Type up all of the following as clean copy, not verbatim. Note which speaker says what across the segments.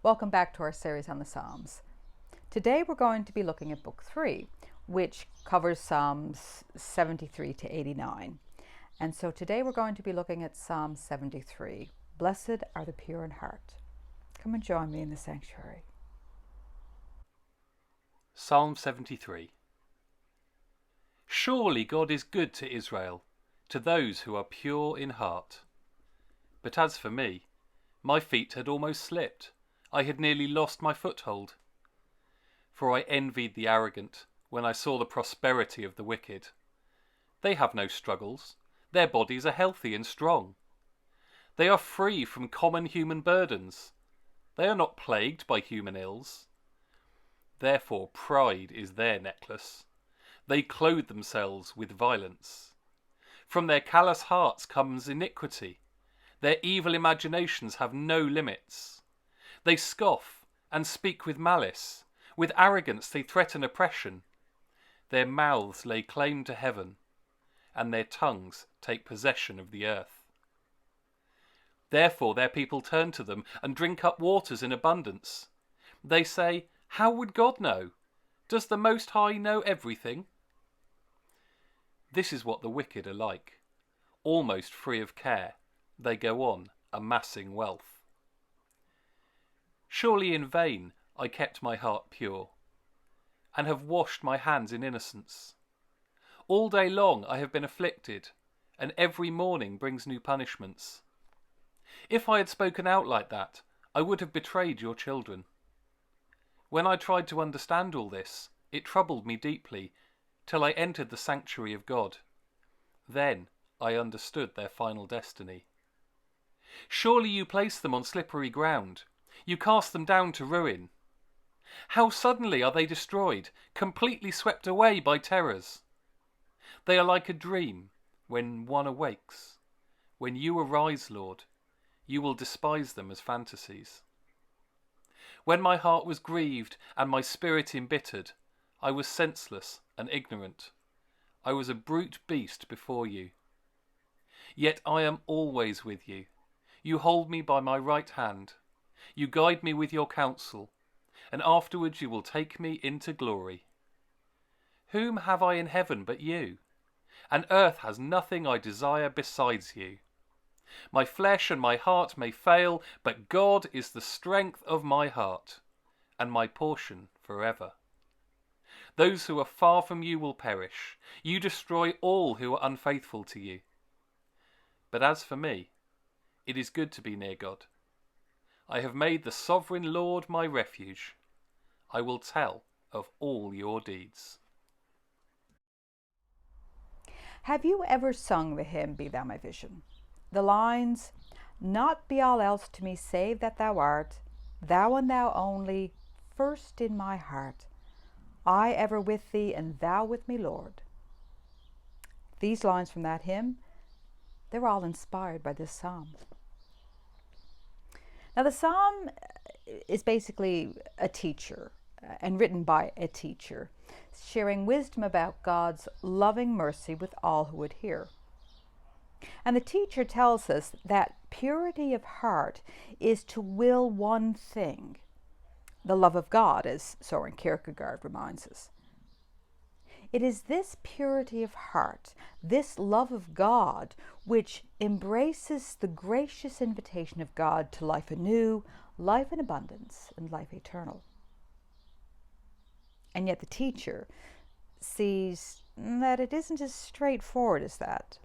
Speaker 1: Welcome back to our series on the Psalms. Today we're going to be looking at Book 3, which covers Psalms 73 to 89. And so today we're going to be looking at Psalm 73. Blessed are the pure in heart. Come and join me in the sanctuary.
Speaker 2: Psalm 73. Surely God is good to Israel, to those who are pure in heart. But as for me, my feet had almost slipped. I had nearly lost my foothold. For I envied the arrogant when I saw the prosperity of the wicked. They have no struggles. Their bodies are healthy and strong. They are free from common human burdens. They are not plagued by human ills. Therefore pride is their necklace. They clothe themselves with violence. From their callous hearts comes iniquity. Their evil imaginations have no limits. They scoff and speak with malice. With arrogance they threaten oppression. Their mouths lay claim to heaven, and their tongues take possession of the earth. Therefore their people turn to them and drink up waters in abundance. They say, "How would God know? Does the Most High know everything?" This is what the wicked are like. Almost free of care, they go on amassing wealth. Surely in vain I kept my heart pure, and have washed my hands in innocence. All day long I have been afflicted, and every morning brings new punishments. If I had spoken out like that, I would have betrayed your children. When I tried to understand all this, it troubled me deeply, till I entered the sanctuary of God. Then I understood their final destiny. Surely you place them on slippery ground. You cast them down to ruin. How suddenly are they destroyed, completely swept away by terrors. They are like a dream when one awakes. When you arise, Lord, you will despise them as fantasies. When my heart was grieved and my spirit embittered, I was senseless and ignorant. I was a brute beast before you. Yet I am always with you. You hold me by my right hand. You guide me with your counsel, and afterwards you will take me into glory. Whom have I in heaven but you? And earth has nothing I desire besides you. My flesh and my heart may fail, but God is the strength of my heart, and my portion forever. Those who are far from you will perish. You destroy all who are unfaithful to you. But as for me, it is good to be near God. I have made the sovereign Lord my refuge. I will tell of all your deeds.
Speaker 1: Have you ever sung the hymn, Be Thou My Vision? The lines, "Not be all else to me save that thou art, thou and thou only, first in my heart. I ever with thee and thou with me, Lord." These lines from that hymn, they're all inspired by this psalm. Now the psalm is basically a teacher and written by a teacher, sharing wisdom about God's loving mercy with all who would hear. And the teacher tells us that purity of heart is to will one thing, the love of God, as Soren Kierkegaard reminds us. It is this purity of heart, this love of God, which embraces the gracious invitation of God to life anew, life in abundance, and life eternal. And yet the teacher sees that it isn't as straightforward as that.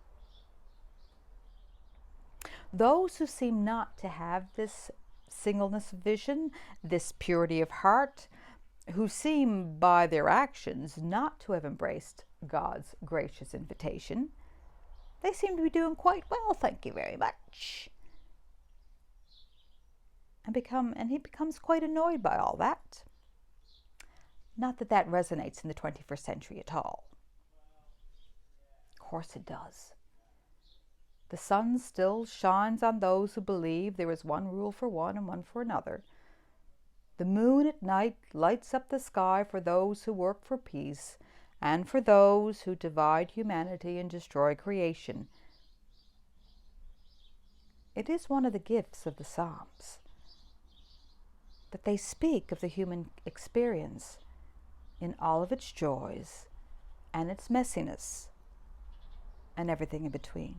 Speaker 1: Those who seem not to have this singleness of vision, this purity of heart, who seem by their actions not to have embraced God's gracious invitation, they seem to be doing quite well, thank you very much. And he becomes quite annoyed by all that. Not that that resonates in the 21st century at all. Of course it does. The sun still shines on those who believe there is one rule for one and one for another. The moon at night lights up the sky for those who work for peace and for those who divide humanity and destroy creation. It is one of the gifts of the Psalms. that they speak of the human experience in all of its joys and its messiness and everything in between.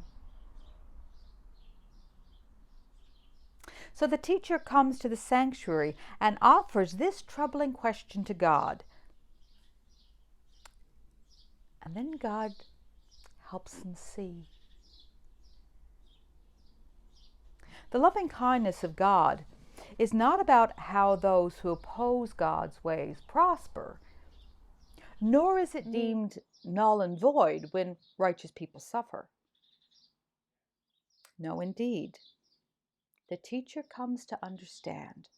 Speaker 1: So the teacher comes to the sanctuary and offers this troubling question to God. And then God helps him see. The loving kindness of God is not about how those who oppose God's ways prosper, nor is it deemed null and void when righteous people suffer. No, indeed. The teacher comes to understand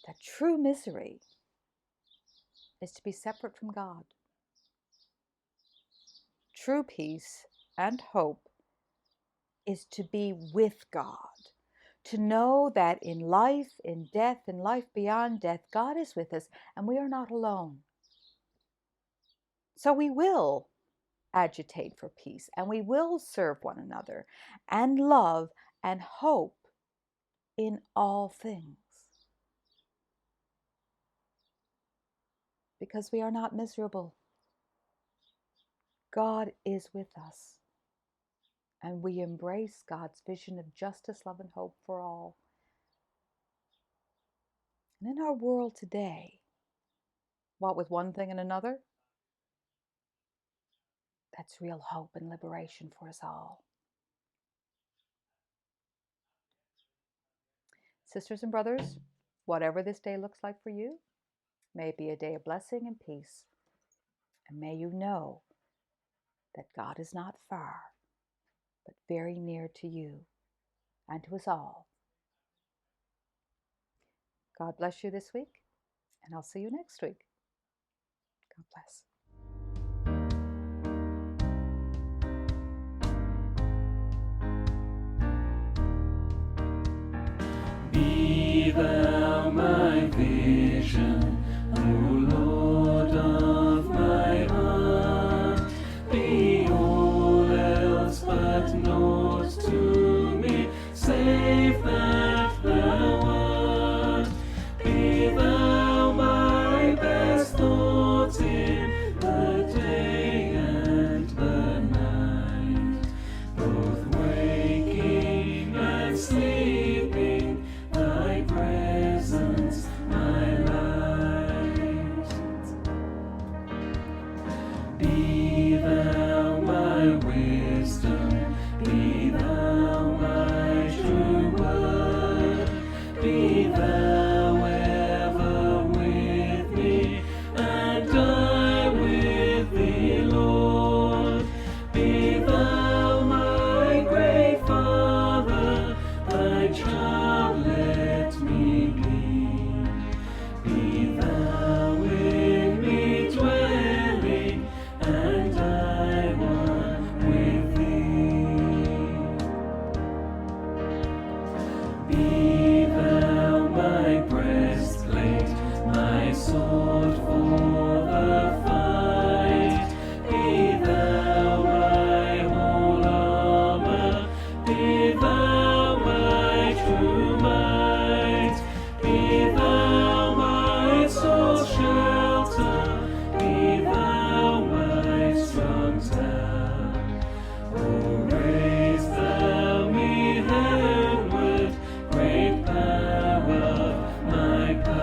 Speaker 1: that true misery is to be separate from God. True peace and hope is to be with God, to know that in life, in death, in life beyond death, God is with us and we are not alone. So we will agitate for peace and we will serve one another and love and hope in all things. Because we are not miserable. God is with us. And we embrace God's vision of justice, love, and hope for all. And in our world today, what with one thing and another, that's real hope and liberation for us all. Sisters and brothers, whatever this day looks like for you, may it be a day of blessing and peace. And may you know that God is not far, but very near to you and to us all. God bless you this week, and I'll see you next week. God bless.
Speaker 2: Be thou my vision, O Lord of my heart. Be all else but naught to me, save that thou art. Be thou my best thought in the day and the night, both waking and sleeping. Thy presence, my light. Be thou my wisdom, be thou my true word, be thou ever with me, and I with thee, Lord. Be thou my great Father, thy child let me be. Be thou in me dwelling, and I one with thee. Be thou my breastplate, my sword for the fight. Be thou my whole armor, be thou my true might. Be thou my soul's shelter, be thou my strong tower. O raise thou me heavenward, great power, my power.